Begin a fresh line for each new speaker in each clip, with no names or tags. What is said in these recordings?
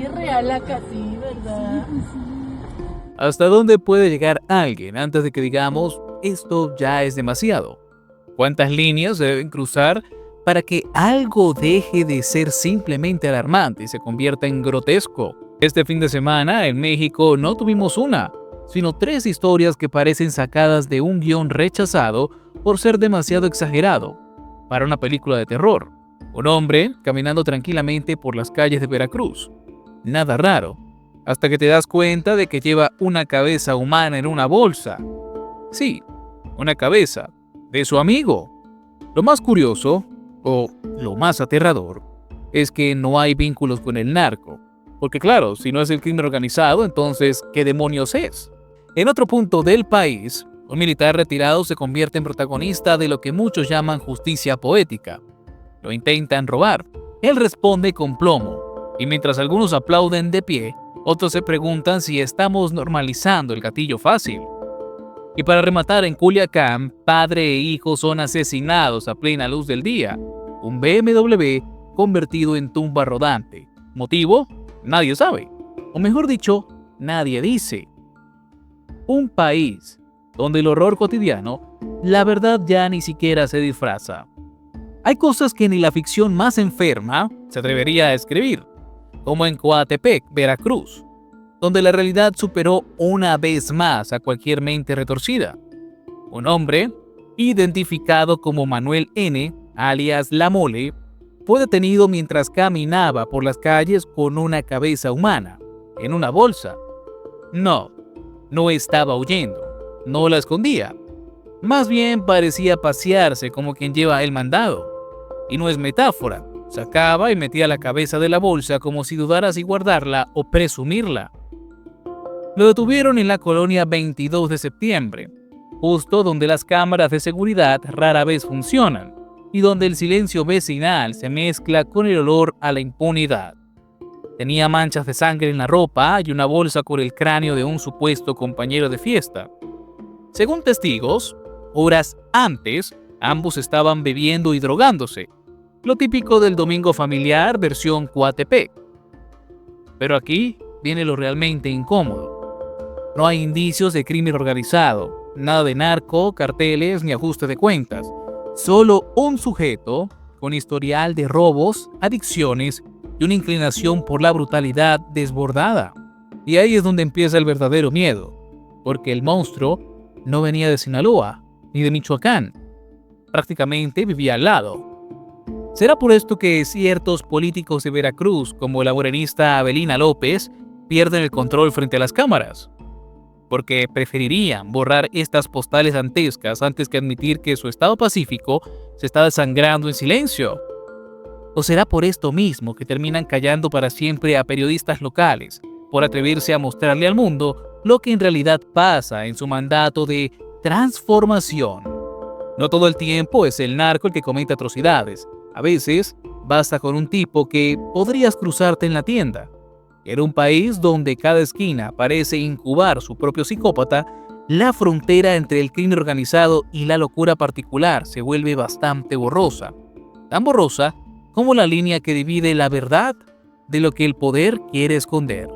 es real acá, sí, ¿verdad?
¿Hasta dónde puede llegar alguien antes de que digamos esto ya es demasiado? ¿Cuántas líneas se deben cruzar para que algo deje de ser simplemente alarmante y se convierta en grotesco? Este fin de semana en México no tuvimos una, sino tres historias que parecen sacadas de un guión rechazado por ser demasiado exagerado para una película de terror. Un hombre caminando tranquilamente por las calles de Veracruz. Nada raro, hasta que te das cuenta de que lleva una cabeza humana en una bolsa. Sí, una cabeza de su amigo. Lo más curioso, o lo más aterrador, es que no hay vínculos con el narco. Porque claro, si no es el crimen organizado, entonces, ¿qué demonios es? En otro punto del país, un militar retirado se convierte en protagonista de lo que muchos llaman justicia poética. Lo intentan robar. Él responde con plomo, y mientras algunos aplauden de pie, otros se preguntan si estamos normalizando el gatillo fácil. Y para rematar, en Culiacán, padre e hijo son asesinados a plena luz del día. Un BMW convertido en tumba rodante. ¿Motivo? Nadie sabe. O mejor dicho, nadie dice. Un país donde el horror cotidiano, la verdad ya ni siquiera se disfraza. Hay cosas que ni la ficción más enferma se atrevería a escribir, como en Coatepec, Veracruz, donde la realidad superó una vez más a cualquier mente retorcida. Un hombre, identificado como Manuel N., alias La Mole, fue detenido mientras caminaba por las calles con una cabeza humana, en una bolsa. No estaba huyendo, no la escondía. Más bien parecía pasearse como quien lleva el mandado. Y no es metáfora, sacaba y metía la cabeza de la bolsa como si dudara si guardarla o presumirla. Lo detuvieron en la colonia 22 de septiembre, justo donde las cámaras de seguridad rara vez funcionan y donde el silencio vecinal se mezcla con el olor a la impunidad. Tenía manchas de sangre en la ropa y una bolsa con el cráneo de un supuesto compañero de fiesta. Según testigos, horas antes, ambos estaban bebiendo y drogándose, lo típico del domingo familiar versión Coatepec. Pero aquí viene lo realmente incómodo. No hay indicios de crimen organizado, nada de narco, carteles ni ajuste de cuentas. Solo un sujeto con historial de robos, adicciones y una inclinación por la brutalidad desbordada. Y ahí es donde empieza el verdadero miedo, porque el monstruo no venía de Sinaloa ni de Michoacán. Prácticamente vivía al lado. ¿Será por esto que ciertos políticos de Veracruz, como la morenista Avelina López, pierden el control frente a las cámaras? Porque preferirían borrar estas postales dantescas antes que admitir que su estado pacífico se está desangrando en silencio. ¿O será por esto mismo que terminan callando para siempre a periodistas locales, por atreverse a mostrarle al mundo lo que en realidad pasa en su mandato de transformación? No todo el tiempo es el narco el que comete atrocidades. A veces basta con un tipo que podrías cruzarte en la tienda. En un país donde cada esquina parece incubar su propio psicópata, la frontera entre el crimen organizado y la locura particular se vuelve bastante borrosa. Tan borrosa como la línea que divide la verdad de lo que el poder quiere esconder.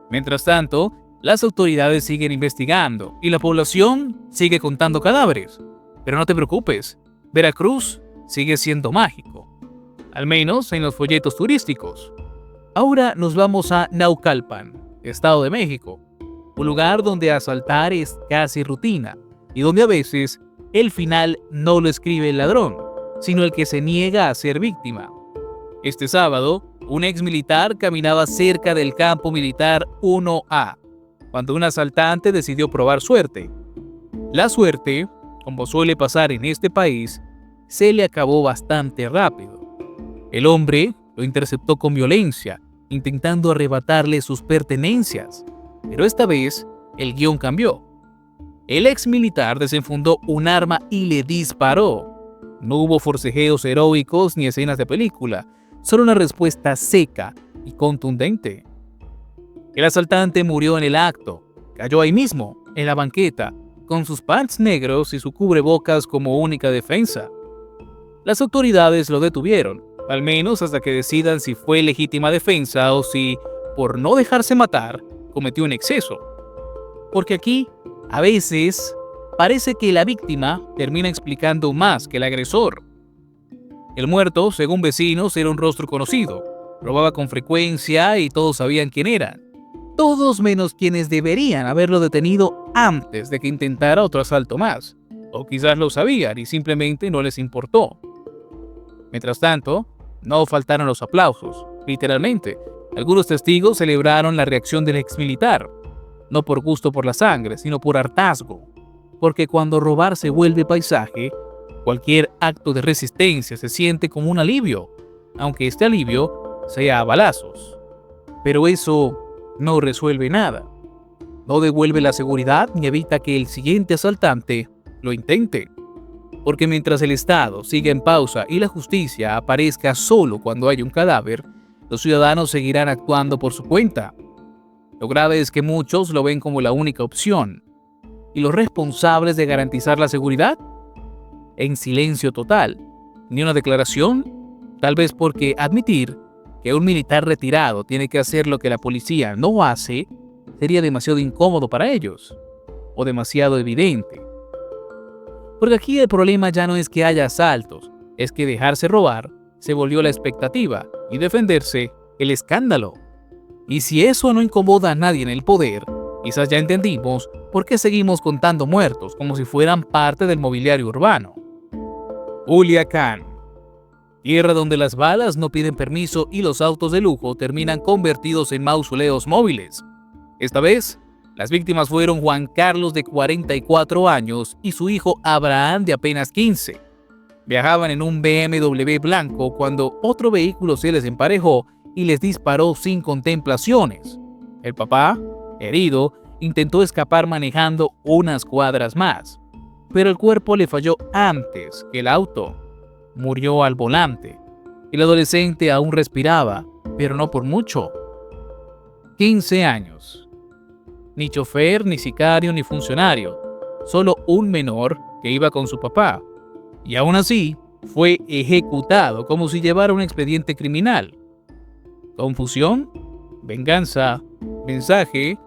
Mientras tanto, las autoridades siguen investigando y la población sigue contando cadáveres. Pero no te preocupes, Veracruz sigue siendo mágico, al menos en los folletos turísticos. Ahora nos vamos a Naucalpan, Estado de México, un lugar donde asaltar es casi rutina y donde a veces el final no lo escribe el ladrón, sino el que se niega a ser víctima. Este sábado, un ex militar caminaba cerca del campo militar 1A, cuando un asaltante decidió probar suerte. La suerte, como suele pasar en este país, se le acabó bastante rápido. El hombre lo interceptó con violencia, intentando arrebatarle sus pertenencias. Pero esta vez, el guión cambió. El ex militar desenfundó un arma y le disparó. No hubo forcejeos heroicos ni escenas de película, solo una respuesta seca y contundente. El asaltante murió en el acto, cayó ahí mismo, en la banqueta, con sus pants negros y su cubrebocas como única defensa. Las autoridades lo detuvieron, al menos hasta que decidan si fue legítima defensa o si, por no dejarse matar, cometió un exceso. Porque aquí, a veces, parece que la víctima termina explicando más que el agresor. El muerto, según vecinos, era un rostro conocido. Robaba con frecuencia y todos sabían quién era. Todos menos quienes deberían haberlo detenido antes de que intentara otro asalto más. O quizás lo sabían y simplemente no les importó. Mientras tanto, no faltaron los aplausos. Literalmente, algunos testigos celebraron la reacción del exmilitar. No por gusto por la sangre, sino por hartazgo. Porque cuando robar se vuelve paisaje, cualquier acto de resistencia se siente como un alivio, aunque este alivio sea a balazos. Pero eso no resuelve nada. No devuelve la seguridad ni evita que el siguiente asaltante lo intente. Porque mientras el Estado siga en pausa y la justicia aparezca solo cuando hay un cadáver, los ciudadanos seguirán actuando por su cuenta. Lo grave es que muchos lo ven como la única opción. ¿Y los responsables de garantizar la seguridad? En silencio total. Ni una declaración, tal vez porque admitir que un militar retirado tiene que hacer lo que la policía no hace sería demasiado incómodo para ellos, o demasiado evidente. Porque aquí el problema ya no es que haya asaltos, es que dejarse robar se volvió la expectativa y defenderse el escándalo. Y si eso no incomoda a nadie en el poder, quizás ya entendimos por qué seguimos contando muertos como si fueran parte del mobiliario urbano. Culiacán, tierra donde las balas no piden permiso y los autos de lujo terminan convertidos en mausoleos móviles. Esta vez, las víctimas fueron Juan Carlos, de 44 años, y su hijo Abraham, de apenas 15. Viajaban en un BMW blanco cuando otro vehículo se les emparejó y les disparó sin contemplaciones. El papá, herido, intentó escapar manejando unas cuadras más, pero el cuerpo le falló antes que el auto. Murió al volante. El adolescente aún respiraba, pero no por mucho. 15 años. Ni chofer, ni sicario, ni funcionario. Solo un menor que iba con su papá. Y aún así, fue ejecutado como si llevara un expediente criminal. ¿Confusión? ¿Venganza? ¿Mensaje?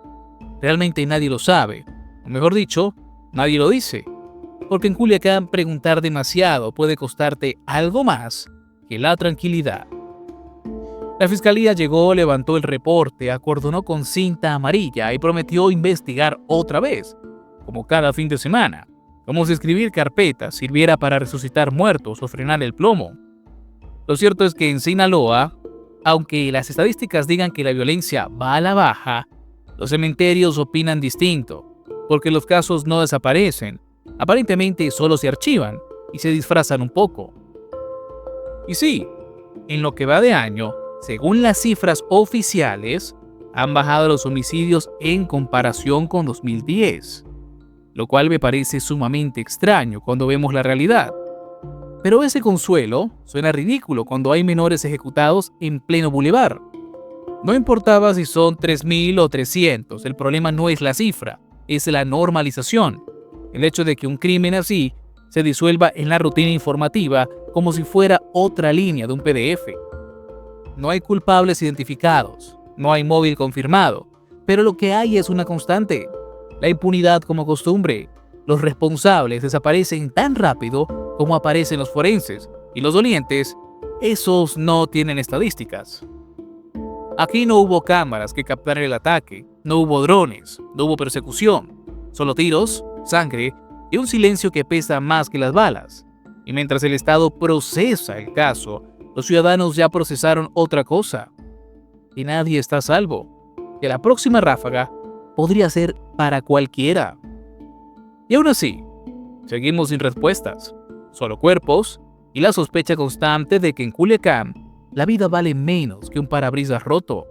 Realmente nadie lo sabe. O mejor dicho, nadie lo dice. Porque en Culiacán preguntar demasiado puede costarte algo más que la tranquilidad. La fiscalía llegó, levantó el reporte, acordonó con cinta amarilla y prometió investigar otra vez, como cada fin de semana, como si escribir carpetas sirviera para resucitar muertos o frenar el plomo. Lo cierto es que en Sinaloa, aunque las estadísticas digan que la violencia va a la baja, los cementerios opinan distinto, porque los casos no desaparecen, aparentemente solo se archivan y se disfrazan un poco. Y sí, en lo que va de año, según las cifras oficiales, han bajado los homicidios en comparación con 2010, lo cual me parece sumamente extraño cuando vemos la realidad. Pero ese consuelo suena ridículo cuando hay menores ejecutados en pleno bulevar. No importaba si son 3.000 o 300, el problema no es la cifra, es la normalización. El hecho de que un crimen así se disuelva en la rutina informativa como si fuera otra línea de un PDF. No hay culpables identificados, no hay móvil confirmado, pero lo que hay es una constante: la impunidad como costumbre. Los responsables desaparecen tan rápido como aparecen los forenses, y los dolientes, esos no tienen estadísticas. Aquí no hubo cámaras que captaran el ataque, no hubo drones, no hubo persecución, solo tiros, sangre y un silencio que pesa más que las balas. Y mientras el Estado procesa el caso, los ciudadanos ya procesaron otra cosa. Y nadie está a salvo. Que la próxima ráfaga podría ser para cualquiera. Y aún así, seguimos sin respuestas, solo cuerpos y la sospecha constante de que en Culiacán la vida vale menos que un parabrisas roto.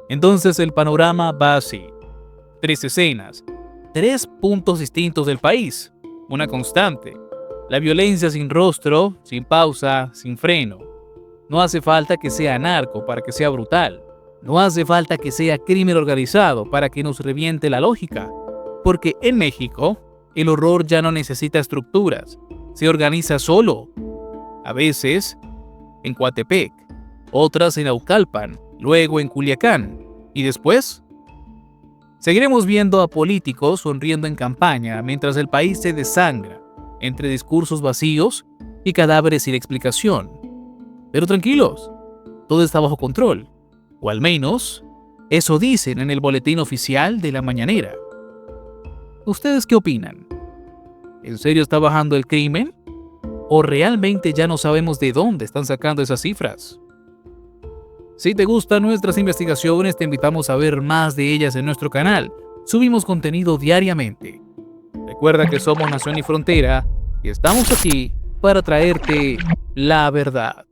Entonces el panorama va así: 3 escenas, 3 puntos distintos del país, una constante: la violencia sin rostro, sin pausa, sin freno. No hace falta que sea narco para que sea brutal. No hace falta que sea crimen organizado para que nos reviente la lógica. Porque en México, el horror ya no necesita estructuras, se organiza solo. A veces en Coatepec, otras en Naucalpan, luego en Culiacán, y después seguiremos viendo a políticos sonriendo en campaña mientras el país se desangra entre discursos vacíos y cadáveres sin explicación. Pero tranquilos, todo está bajo control, o al menos eso dicen en el boletín oficial de la mañanera. ¿Ustedes qué opinan? ¿En serio está bajando el crimen? ¿O realmente ya no sabemos de dónde están sacando esas cifras? Si te gustan nuestras investigaciones, te invitamos a ver más de ellas en nuestro canal. Subimos contenido diariamente. Recuerda que somos Nación y Frontera y estamos aquí para traerte la verdad.